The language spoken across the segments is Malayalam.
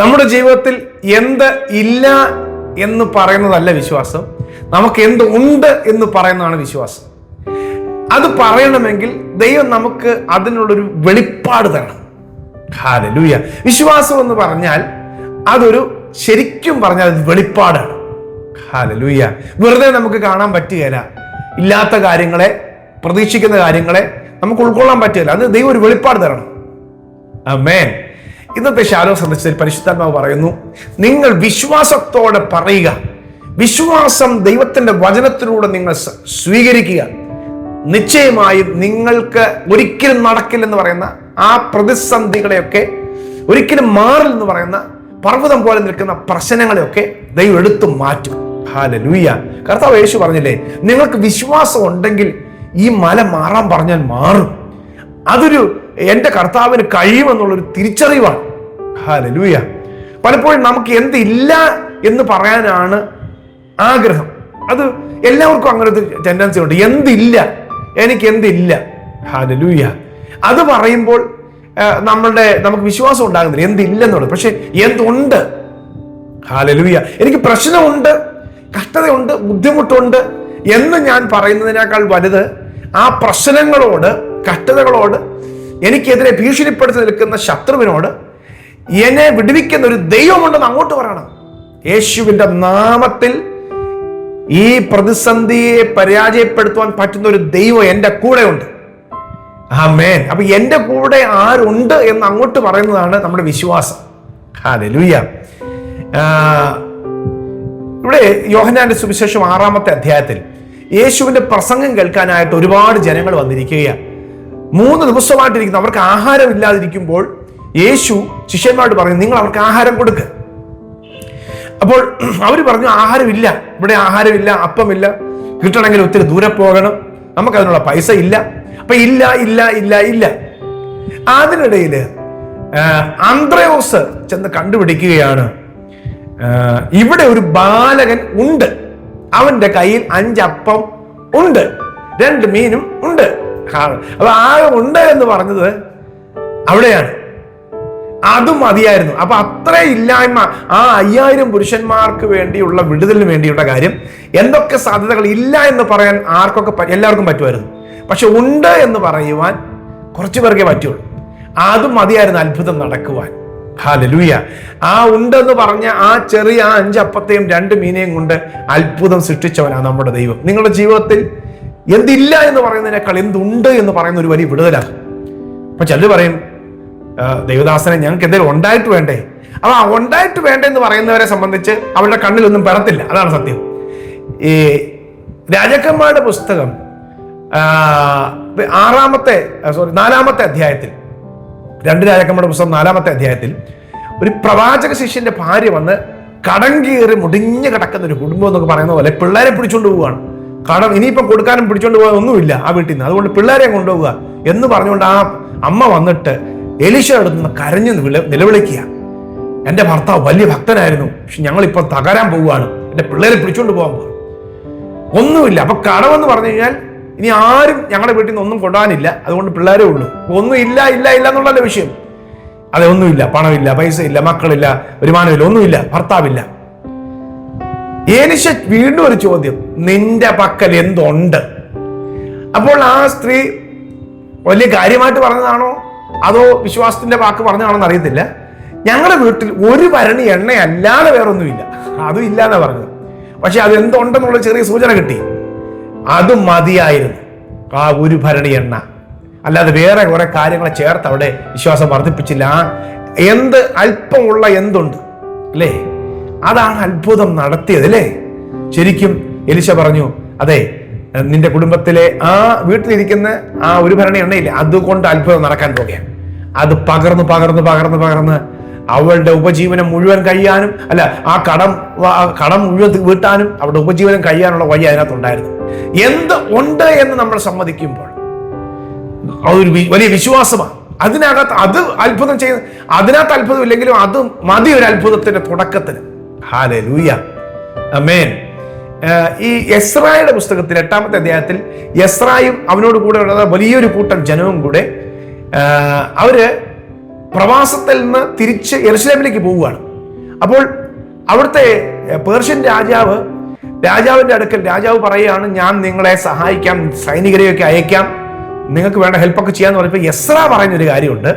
നമ്മുടെ ജീവിതത്തിൽ എന്ത് ഇല്ല എന്ന് പറയുന്നതല്ല വിശ്വാസം, നമുക്ക് എന്ത് ഉണ്ട് എന്ന് പറയുന്നതാണ് വിശ്വാസം. അത് പറയണമെങ്കിൽ ദൈവം നമുക്ക് അതിനുള്ളൊരു വെളിപ്പാട് തരണം. ഹല്ലേലൂയ. വിശ്വാസം എന്ന് പറഞ്ഞാൽ അതൊരു, ശരിക്കും പറഞ്ഞാൽ അത് വെളിപ്പാടാണ്. ഹല്ലേലൂയ. വെറുതെ നമുക്ക് കാണാൻ പറ്റുകയില്ല. ഇല്ലാത്ത കാര്യങ്ങളെ, പ്രതീക്ഷിക്കുന്ന കാര്യങ്ങളെ നമുക്ക് ഉൾക്കൊള്ളാൻ പറ്റുകയില്ല. അത് ദൈവം ഒരു വെളിപ്പാട് തരണം. ആമേൻ. ഇന്നത്തെ ശാലോം സന്ദേശത്തിൽ പരിശുദ്ധാത്മാവ് പറയുന്നു, നിങ്ങൾ വിശ്വാസത്തോടെ പറയുക. വിശ്വാസം ദൈവത്തിന്റെ വചനത്തിലൂടെ നിങ്ങൾ സ്വീകരിക്കുക. നിശ്ചയമായും നിങ്ങൾക്ക് ഒരിക്കലും നടക്കില്ലെന്ന് പറയുന്ന ആ പ്രതിസന്ധികളെയൊക്കെ, ഒരിക്കലും മാറില്ലെന്ന് പറയുന്ന പർവ്വതം പോലെ നിൽക്കുന്ന പ്രശ്നങ്ങളെയൊക്കെ ദൈവം എടുത്തു മാറ്റും. ഹല്ലേലൂയ. കർത്താവ് യേശു പറഞ്ഞില്ലേ, നിങ്ങൾക്ക് വിശ്വാസം ഉണ്ടെങ്കിൽ ഈ മല മാറാൻ പറഞ്ഞാൽ മാറും. അതൊരു എൻ്റെ കർത്താവിന് കഴിയുമെന്നുള്ളൊരു തിരിച്ചറിവാണ്. ഹല്ലേലൂയ. പലപ്പോഴും നമുക്ക് എന്തില്ല എന്ന് പറയാനാണ് ആഗ്രഹം. അത് എല്ലാവർക്കും അങ്ങനെ ഒരു ടെൻഡൻസി ഉണ്ട്. എന്തില്ല, എനിക്ക് എന്തില്ല. ഹല്ലേലൂയ. അത് പറയുമ്പോൾ നമുക്ക് വിശ്വാസം ഉണ്ടാകുന്നില്ല. എന്തില്ലെന്നുള്ളത്. പക്ഷെ എന്തുണ്ട്. ഹല്ലേലൂയ. എനിക്ക് പ്രശ്നമുണ്ട്, കഷ്ടതയുണ്ട്, ബുദ്ധിമുട്ടുണ്ട് എന്ന് ഞാൻ പറയുന്നതിനേക്കാൾ വലുത് ആ പ്രശ്നങ്ങളോട്, കഷ്ടതകളോട്, എനിക്കെതിരെ ഭീഷണിപ്പെടുത്തി നിൽക്കുന്ന ശത്രുവിനോട് എന്നെ വിടുവിക്കുന്ന ഒരു ദൈവമുണ്ടെന്ന് അങ്ങോട്ട് പറയണം. യേശുവിന്റെ നാമത്തിൽ ഈ പ്രതിസന്ധിയെ പരാജയപ്പെടുത്തുവാൻ പറ്റുന്ന ഒരു ദൈവം എൻ്റെ കൂടെ ഉണ്ട്. ആമേൻ. അപ്പൊ എൻ്റെ കൂടെ ആരുണ്ട് എന്ന് അങ്ങോട്ട് പറയുന്നതാണ് നമ്മുടെ വിശ്വാസം. ഹല്ലേലൂയ. ഇവിടെ യോഹന്നാന്റെ സുവിശേഷം 6-ാമത്തെ അധ്യായത്തിൽ യേശുവിന്റെ പ്രസംഗം കേൾക്കാനായിട്ട് ഒരുപാട് ജനങ്ങൾ വന്നിരിക്കുകയാണ്. 3 ദിവസമായിട്ടിരിക്കുന്നു. അവർക്ക് ആഹാരം ഇല്ലാതിരിക്കുമ്പോൾ യേശു ശിഷ്യന്മാരോട് പറഞ്ഞു, നിങ്ങൾ അവർക്ക് ആഹാരം കൊടുക്കുക. അപ്പോൾ അവർ പറഞ്ഞു, ആഹാരമില്ല, ഇവിടെ ആഹാരമില്ല, അപ്പമില്ല, കിട്ടണമെങ്കിൽ ഒത്തിരി ദൂരെ പോകണം, നമുക്കതിനുള്ള പൈസ ഇല്ല. അപ്പൊ ഇല്ല ഇല്ല ഇല്ല ഇല്ല. അതിനിടയിൽ അന്ത്രയോസ് ചെന്ന് കണ്ടുപിടിക്കുകയാണ്, ഇവിടെ ഒരു ബാലകൻ ഉണ്ട്, അവന്റെ കയ്യിൽ 5 അപ്പം ഉണ്ട്, 2 മീനും ഉണ്ട്. അപ്പൊ ആകെ ഉണ്ട് എന്ന് പറഞ്ഞത് അവിടെയാണ്. അതും മതിയായിരുന്നു. അപ്പൊ അത്ര ഇല്ലായ്മ, ആ 5000 പുരുഷന്മാർക്ക് വേണ്ടിയുള്ള വിടുതലിന് വേണ്ടിയുള്ള കാര്യം, എന്തൊക്കെ സാധ്യതകൾ ഇല്ല എന്ന് പറയാൻ എല്ലാവർക്കും പറ്റുമായിരുന്നു. പക്ഷെ ഉണ്ട് എന്ന് പറയുവാൻ കുറച്ചു പേർക്കേ പറ്റുള്ളൂ. അതും മതിയായിരുന്നു അത്ഭുതം നടക്കുവാൻ. ഹല്ലേലൂയ. ആ ഉണ്ടെന്ന് പറഞ്ഞ ആ ചെറിയ 5 അപ്പത്തെയും 2 മീനെയും കൊണ്ട് അത്ഭുതം സൃഷ്ടിച്ചവനാണ് നമ്മുടെ ദൈവം. നിങ്ങളുടെ ജീവിതത്തിൽ എന്തില്ല എന്ന് പറയുന്നതിനേക്കാൾ എന്തുണ്ട് എന്ന് പറയുന്ന ഒരു വലിയ വിടുതലാണ്. അപ്പൊ ചിലർ പറയും, ദൈവദാസനെ ഞങ്ങൾക്ക് എന്തെങ്കിലും ഉണ്ടായിട്ട് വേണ്ടേ. അപ്പൊ ആ ഉണ്ടായിട്ട് വേണ്ടേ എന്ന് പറയുന്നവരെ സംബന്ധിച്ച് അവരുടെ കണ്ണിലൊന്നും പെടത്തില്ല. അതാണ് സത്യം. ഈ രാജാക്കന്മാരുടെ പുസ്തകം 4-ാമത്തെ അധ്യായത്തിൽ, 2 രാജാക്കന്മാരുടെ പുസ്തകം 4-ാമത്തെ അധ്യായത്തിൽ ഒരു പ്രവാചക ശിഷ്യന്റെ ഭാര്യ വന്ന് കടം കീറി മുടിഞ്ഞു കിടക്കുന്ന ഒരു കുടുംബം എന്നൊക്കെ പറയുന്ന പോലെ പിള്ളേരെ പിടിച്ചോണ്ട് പോവുകയാണ്. കടം ഇനിയിപ്പം കൊടുക്കാനും പിടിച്ചോണ്ട് പോകാൻ ഒന്നുമില്ല ആ വീട്ടിൽ നിന്ന്, അതുകൊണ്ട് പിള്ളേരെ കൊണ്ടുപോവുക എന്ന് പറഞ്ഞുകൊണ്ട് ആ അമ്മ വന്നിട്ട് എലീശ അടുത്ത് കരഞ്ഞു നിലവിളിക്കുക. എൻ്റെ ഭർത്താവ് വലിയ ഭക്തനായിരുന്നു, പക്ഷെ ഞങ്ങളിപ്പോൾ തകരാൻ പോവുകയാണ്, എൻ്റെ പിള്ളേരെ പിടിച്ചോണ്ട് പോകാൻ പോകും. ഒന്നുമില്ല. അപ്പൊ കടമെന്ന് പറഞ്ഞു കഴിഞ്ഞാൽ ഇനി ആരും ഞങ്ങളുടെ വീട്ടിൽ നിന്ന് ഒന്നും കൊണ്ടുപോകാനില്ല, അതുകൊണ്ട് പിള്ളേരേ ഉള്ളൂ. ഒന്നും ഇല്ല ഇല്ല ഇല്ല എന്നുള്ളതല്ല വിഷയം. അതെ, ഒന്നുമില്ല, പണമില്ല, പൈസ ഇല്ല, മക്കളില്ല, വരുമാനമില്ല, ഒന്നുമില്ല, ഭർത്താവില്ല. എലീശ വീണ്ടും ഒരു ചോദ്യം, നിന്റെ പക്കൽ എന്തുണ്ട്? അപ്പോൾ ആ സ്ത്രീ വലിയ കാര്യമായിട്ട് പറഞ്ഞതാണോ അതോ വിശ്വാസത്തിന്റെ വാക്ക് പറഞ്ഞതാണോ എന്ന് അറിയത്തില്ല. ഞങ്ങളുടെ വീട്ടിൽ ഒരു ഭരണി എണ്ണ അല്ലാതെ വേറൊന്നുമില്ല, അതും ഇല്ല എന്നാ പറഞ്ഞത്. പക്ഷെ അത് എന്തുണ്ടെന്നുള്ള ചെറിയ സൂചന കിട്ടി. അത് മതിയായിരുന്നു, ആ ഒരു ഭരണി എണ്ണ, അല്ലാതെ വേറെ കുറെ കാര്യങ്ങളെ ചേർത്ത് അവിടെ വിശ്വാസം വർദ്ധിപ്പിച്ചില്ല. എന്ത് അല്പമുള്ള എന്തുണ്ട് അല്ലേ, അതാണ് അത്ഭുതം നടത്തിയത് അല്ലേ. ശരിക്കും എലീശ പറഞ്ഞു, അതെ, നിന്റെ കുടുംബത്തിലെ ആ വീട്ടിലിരിക്കുന്ന ആ ഒരു ഭരണി എണ്ണയില്ലേ, അതുകൊണ്ട് അത്ഭുതം നടക്കാൻ പോകുകയാണ്. അത് പകർന്ന് പകർന്ന് പകർന്ന് പകർന്ന് അവളുടെ ഉപജീവനം മുഴുവൻ കഴിയാനും, അല്ല, ആ കടം മുഴുവൻ വീട്ടാനും അവളുടെ ഉപജീവനം കഴിയാനുള്ള വഴി അതിനകത്തുണ്ടായിരുന്നു. എന്ത് ഉണ്ട് എന്ന് നമ്മൾ സമ്മതിക്കുമ്പോൾ അതൊരു വലിയ വിശ്വാസമാണ്. അതിനകത്ത് അത് അത്ഭുതം ചെയ്യുന്ന, അതിനകത്ത് അത്ഭുതം ഇല്ലെങ്കിലും അത് മതി ഒരു അത്ഭുതത്തിന്റെ തുടക്കത്തിന്. ഹല്ലേലൂയ, ആമേൻ. ഈ എസ്രായുടെ പുസ്തകത്തിൽ 8-ാമത്തെ അധ്യായത്തിൽ എസ്രായും അവനോട് കൂടെ ഉള്ള വലിയൊരു കൂട്ടം ജനവും കൂടെ അവര് പ്രവാസത്തിൽ നിന്ന് തിരിച്ച് യെരുശലേമിലേക്ക് പോവുകയാണ്. അപ്പോൾ അവിടുത്തെ പേർഷ്യൻ രാജാവിന്റെ അടുക്കൽ രാജാവ് പറയുകയാണ്, ഞാൻ നിങ്ങളെ സഹായിക്കാം, സൈനികരെയൊക്കെ അയക്കാം, നിങ്ങൾക്ക് വേണ്ട ഹെൽപ്പൊക്കെ ചെയ്യാന്ന് പറഞ്ഞപ്പോൾ എസ്രാ പറയുന്നൊരു കാര്യമുണ്ട്.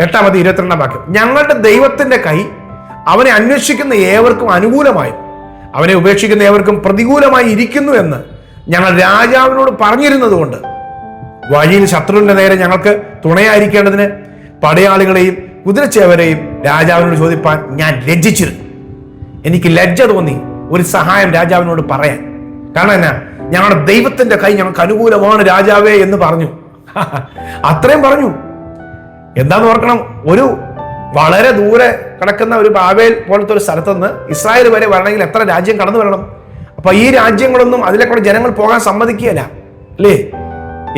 8-22 വാക്യം, ഞങ്ങളുടെ ദൈവത്തിന്റെ കൈ അവനെ അന്വേഷിക്കുന്ന ഏവർക്കും അനുകൂലമായി അവനെ ഉപേക്ഷിക്കുന്ന ഏവർക്കും പ്രതികൂലമായി ഇരിക്കുന്നു എന്ന് ഞങ്ങൾ രാജാവിനോട് പറഞ്ഞിരുന്നത് കൊണ്ട് വഴിയിൽ ശത്രുവിന്റെ നേരെ ഞങ്ങൾക്ക് തുണയായിരിക്കേണ്ടതിന് പടയാളികളെയും കുതിരച്ചേവരെയും രാജാവിനോട് ചോദിപ്പാൻ ഞാൻ ലജ്ജിച്ചിരുന്നു. എനിക്ക് ലജ്ജ തോന്നി ഒരു സഹായം രാജാവിനോട് പറയാൻ. കാരണം എന്നാ, ഞങ്ങളുടെ ദൈവത്തിന്റെ കൈ ഞങ്ങൾക്ക് അനുകൂലമാണ് രാജാവേ എന്ന് പറഞ്ഞു. അത്രയും പറഞ്ഞു. എന്താന്ന് ഓർക്കണം, ഒരു വളരെ ദൂരെ കിടക്കുന്ന ഒരു ബാബേൽ പോലത്തെ ഒരു സ്ഥലത്ത് നിന്ന് ഇസ്രായേൽ വരെ വരണമെങ്കിൽ എത്ര രാജ്യം കടന്നു വരണം? അപ്പൊ ഈ രാജ്യങ്ങളൊന്നും അതിലേക്കൂടെ ജനങ്ങൾ പോകാൻ സമ്മതിക്കുകയല്ല അല്ലേ?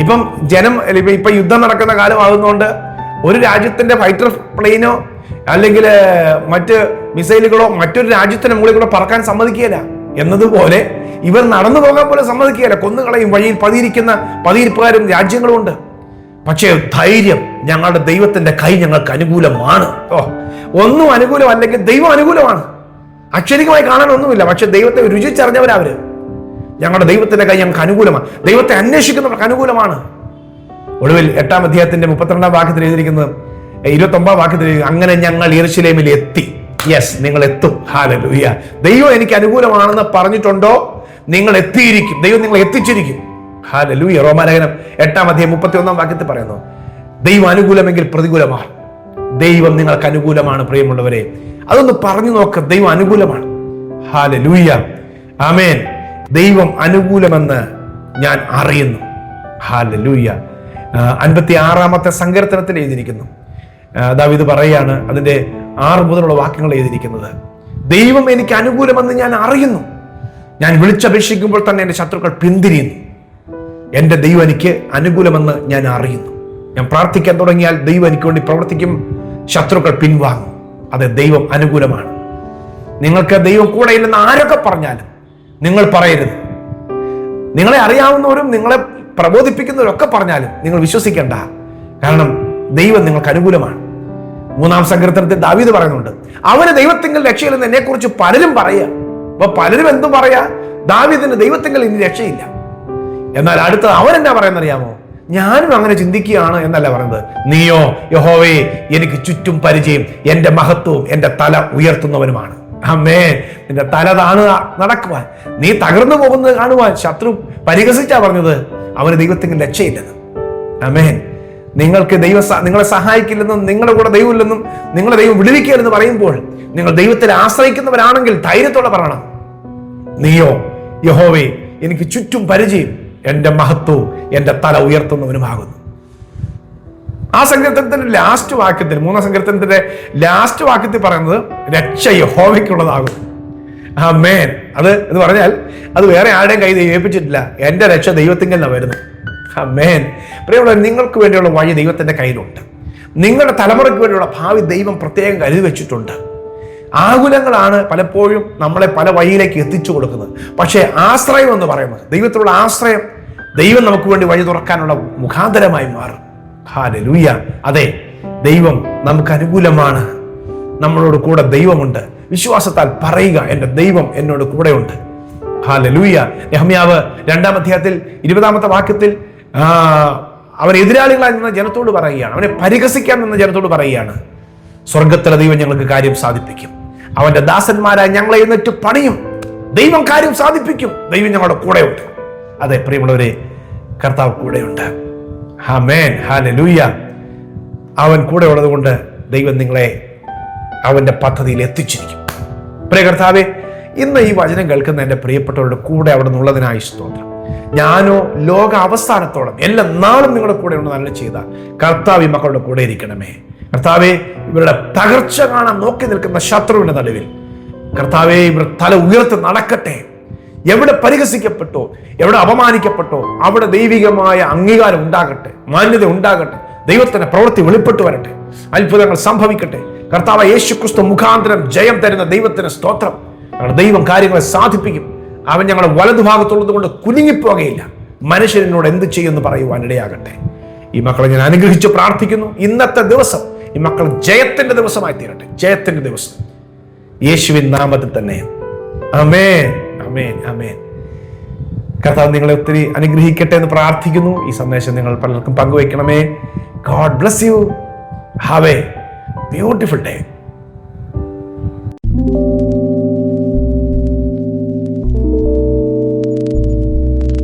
ഇപ്പൊ യുദ്ധം നടക്കുന്ന കാലമാകുന്നതുകൊണ്ട് ഒരു രാജ്യത്തിന്റെ ഫൈറ്റർ പ്ലെയിനോ അല്ലെങ്കിൽ മറ്റ് മിസൈലുകളോ മറ്റൊരു രാജ്യത്തിന്റെ മുകളിൽ കൂടെ പറക്കാൻ സമ്മതിക്കുകയില്ല എന്നതുപോലെ ഇവർ നടന്നു പോകാൻ പോലും സമ്മതിക്കുകയില്ല. കൊന്നുകളയും. വഴിയിൽ പതിയിരിപ്പുകാരും രാജ്യങ്ങളും ഉണ്ട്. പക്ഷേ ധൈര്യം, ഞങ്ങളുടെ ദൈവത്തിന്റെ കൈ ഞങ്ങൾക്ക് അനുകൂലമാണ്. ഒന്നും അനുകൂലമല്ലെങ്കിൽ ദൈവം അനുകൂലമാണ്. അക്ഷരികമായി കാണാനൊന്നുമില്ല, പക്ഷെ ദൈവത്തെ രുചിച്ചറിഞ്ഞവരവര്. ഞങ്ങളുടെ ദൈവത്തിന്റെ കൈ ഞങ്ങൾക്ക് അനുകൂലമാണ്, ദൈവത്തെ അന്വേഷിക്കുന്നവർക്ക് അനുകൂലമാണ്. ഒടുവിൽ 8-ാം അധ്യായത്തിന്റെ 32-ാം വാക്യത്തിൽ എഴുതിയിരിക്കുന്നത്, 29-ാം വാക്യത്തിൽ അങ്ങനെ ഞങ്ങൾ യെരുശലേമിൽ എത്തി. യെസ്, നിങ്ങൾ എത്തും. ഹല്ലേലൂയ. ദൈവം എനിക്ക് അനുകൂലമാണെന്ന് പറഞ്ഞിട്ടുണ്ടോ, നിങ്ങൾ എത്തിയിരിക്കും. ദൈവം നിങ്ങളെ എത്തിച്ചിരിക്കും. ഹല്ലേലൂയ. റോമാലേഖനം 8-ാം അധ്യായം 31-ാം വാക്യത്തിൽ പറയുന്നു, ദൈവം അനുകൂലമെങ്കിൽ പ്രതികൂലമാണ്. ദൈവം നിങ്ങൾക്ക് അനുകൂലമാണ് പ്രിയമുള്ളവരെ. അതൊന്ന് പറഞ്ഞു നോക്ക്, ദൈവം അനുകൂലമാണ്. ഹല്ലേലൂയ. ആമേൻ. ദൈവം അനുകൂലമെന്ന് ഞാൻ അറിയുന്നു. ഹല്ലേലൂയ. 56-ാമത്തെ സങ്കീർത്തനത്തിൽ എഴുതിയിരിക്കുന്നു, ദാവീദ് പറയുകയാണ്, അതിന്റെ 6 മുതലുള്ള വാക്യങ്ങൾ എഴുതിയിരിക്കുന്നത്, ദൈവം എനിക്ക് അനുകൂലമെന്ന് ഞാൻ അറിയുന്നു. ഞാൻ വിളിച്ചപേക്ഷിക്കുമ്പോൾ തന്നെ എൻ്റെ ശത്രുക്കൾ പിന്തിരിയുന്നു. എൻ്റെ ദൈവം എനിക്ക് അനുകൂലമെന്ന് ഞാൻ അറിയുന്നു. ഞാൻ പ്രാർത്ഥിക്കാൻ തുടങ്ങിയാൽ ദൈവം എനിക്ക് വേണ്ടി പ്രവർത്തിക്കും, ശത്രുക്കൾ പിൻവാങ്ങും. അതെ, ദൈവം അനുകൂലമാണ്. നിങ്ങൾക്ക് ദൈവം കൂടെ ഇല്ലെന്ന് ആരൊക്കെ പറഞ്ഞാലും നിങ്ങൾ പറയരുത്. നിങ്ങളെ അറിയാവുന്നവരും നിങ്ങളെ പ്രബോധിപ്പിക്കുന്നവരൊക്കെ പറഞ്ഞാലും നിങ്ങൾ വിശ്വസിക്കേണ്ട. കാരണം ദൈവം നിങ്ങൾക്ക് അനുകൂലമാണ്. 3-ാം സങ്കീർത്തനത്തിൽ ദാവീദ് പറയുന്നുണ്ട്, അവന് ദൈവത്തിങ്കൽ രക്ഷയില്ലെന്ന് എന്നെ കുറിച്ച് പലരും പറയുക. അപ്പൊ പലരും എന്തു പറയാ? ദാവീദിന് ദൈവത്തിങ്കൽ ഇനി രക്ഷയില്ല. എന്നാൽ അടുത്തത് അവൻ എന്നാ പറയുന്നറിയാമോ? ഞാനും അങ്ങനെ ചിന്തിക്കുകയാണ് എന്നല്ല പറയുന്നത്. നീയോ യഹോവേ എനിക്ക് ചുറ്റും പരിചയം, എന്റെ മഹത്വവും എന്റെ തല ഉയർത്തുന്നവനുമാണ്. ആമേൻ. നിന്റെ തല താണുക നടക്കുവാൻ, നീ തകർന്നു പോകുന്നത് കാണുവാൻ ശത്രു പരിഹസിച്ചാ പറഞ്ഞത് അവന് ദൈവത്തിങ്കൽ രക്ഷയില്ലെന്ന്. ആമേൻ. നിങ്ങൾക്ക് നിങ്ങളെ സഹായിക്കില്ലെന്നും നിങ്ങളുടെ കൂടെ ദൈവമില്ലെന്നും നിങ്ങളെ ദൈവം വിടുവിക്കില്ലെന്ന് പറയുമ്പോൾ നിങ്ങൾ ദൈവത്തിൽ ആശ്രയിക്കുന്നവരാണെങ്കിൽ ധൈര്യത്തോടെ പറയണം, നീയോ യഹോവേ എനിക്ക് ചുറ്റും പരിചയം, എന്റെ മഹത്വവും എന്റെ തല ഉയർത്തുന്നവനുമാകുന്നു. ആ സങ്കീർത്തനത്തിന്റെ ലാസ്റ്റ് വാക്യത്തിൽ, 3-ാം സങ്കീർത്തനത്തിന്റെ ലാസ്റ്റ് വാക്യത്തിൽ പറയുന്നത് രക്ഷ യഹോവയ്ക്കുള്ളതാകും. ആമേൻ. അത് എന്ന് പറഞ്ഞാൽ അത് വേറെ ആരുടെയും കൈ ഏൽപ്പിച്ചിട്ടില്ല. എന്റെ രക്ഷ ദൈവത്തിങ്കൽ നിന്നാണ് വരുന്നത്. ആമേൻ. പ്രിയമുള്ളവർ, നിങ്ങൾക്ക് വേണ്ടിയുള്ള വഴി ദൈവത്തിന്റെ കയ്യിലുണ്ട്. നിങ്ങളുടെ തലമുറയ്ക്ക് വേണ്ടിയുള്ള ഭാവി ദൈവം പ്രത്യേകം കരുതി വെച്ചിട്ടുണ്ട്. ആകുലങ്ങളാണ് പലപ്പോഴും നമ്മളെ പല വഴിയിലേക്ക് എത്തിച്ചു കൊടുക്കുന്നത്. പക്ഷേ ആശ്രയം എന്ന് പറയുന്നത്, ദൈവത്തിലുള്ള ആശ്രയം, ദൈവം നമുക്ക് വേണ്ടി വഴി തുറക്കാനുള്ള മുഖാന്തരമായി മാറും. ഹല്ലേലൂയ. അതെ, ദൈവം നമുക്ക് അനുകൂലമാണ്. നമ്മളോട് കൂടെ ദൈവമുണ്ട്. വിശ്വാസത്താൽ പറയുക, എൻ്റെ ദൈവം എന്നോട് കൂടെയുണ്ട്. ഹല്ലേലൂയ. നെഹമ്യാവ് 2-ാം അധ്യായത്തിൽ 20-ാമത്തെ വാക്യത്തിൽ അവൻ എതിരാളികളായി നിന്ന ജനത്തോട് പറയുകയാണ്, അവനെ പരിഹസിക്കാൻ നിന്ന ജനത്തോട് പറയുകയാണ്, സ്വർഗത്തിലെ ദൈവം ഞങ്ങൾക്ക് കാര്യം സാധിപ്പിക്കും. അവന്റെ ദാസന്മാരായി ഞങ്ങളെ എന്നിട്ട് പണിയും. ദൈവം കാര്യം സാധിപ്പിക്കും. ദൈവം ഞങ്ങളുടെ കൂടെയുണ്ട്. അതെ പ്രിയമുള്ളവരെ, കർത്താവ് കൂടെയുണ്ട്. ആമേൻ. ഹല്ലേലൂയ. അവൻ കൂടെ ഉള്ളത് കൊണ്ട് ദൈവം നിങ്ങളെ അവന്റെ പദ്ധതിയിൽ എത്തിച്ചിരിക്കും. പ്രിയ കർത്താവേ, ഇന്ന് ഈ വചനം കേൾക്കുന്ന എൻ്റെ പ്രിയപ്പെട്ടവരുടെ കൂടെ അവിടെ നിന്നുള്ളതിനായി സ്തോത്രം. ഞാനോ ലോക അവസാനത്തോളം എല്ലാ നാളും നിങ്ങളുടെ കൂടെ ഉണ്ട് നല്ല ചെയ്ത കർത്താവ് ഈ മക്കളുടെ കൂടെ ഇരിക്കണമേ. കർത്താവെ, ഇവരുടെ തകർച്ച കാണാൻ നോക്കി നിൽക്കുന്ന ശത്രുവിന്റെ നടുവിൽ കർത്താവെ, ഇവർ തല ഉയർത്തി നടക്കട്ടെ. എവിടെ പരിഹസിക്കപ്പെട്ടോ, എവിടെ അപമാനിക്കപ്പെട്ടോ അവിടെ ദൈവികമായ അംഗീകാരം ഉണ്ടാകട്ടെ, മാന്യത ഉണ്ടാകട്ടെ, ദൈവത്തിന്റെ പ്രവൃത്തി വെളിപ്പെട്ടു വരട്ടെ, അത്ഭുതങ്ങൾ സംഭവിക്കട്ടെ. കർത്താവ് യേശുക്രിസ്തു മുഖാന്തരം ജയം തരുന്ന ദൈവത്തിന് സ്തോത്രം. ദൈവം കാര്യങ്ങളെ സാധിപ്പിക്കും. അവൻ ഞങ്ങളുടെ വലതുഭാഗത്തുള്ളത് കൊണ്ട് കുലുങ്ങിപ്പോകയില്ല. മനുഷ്യനോട് എന്ത് ചെയ്യുമെന്ന് പറയുവാൻ ഇടയാകട്ടെ. ഈ മക്കളെ ഞാൻ അനുഗ്രഹിച്ച് പ്രാർത്ഥിക്കുന്നു. ഇന്നത്തെ ദിവസം ഈ മക്കൾ ജയത്തിന്റെ ദിവസമായി തീരട്ടെ, ജയത്തിന്റെ ദിവസം യേശുവിൻ നാമത്തിൽ തന്നെ. ആമേൻ, ആമേൻ, ആമേൻ. കർത്താവ് നിങ്ങളെ ഒത്തിരി അനുഗ്രഹിക്കട്ടെ എന്ന് പ്രാർത്ഥിക്കുന്നു. ഈ സന്ദേശം നിങ്ങൾ പലർക്കും പങ്കുവയ്ക്കണമേ. God bless you. Have a beautiful day.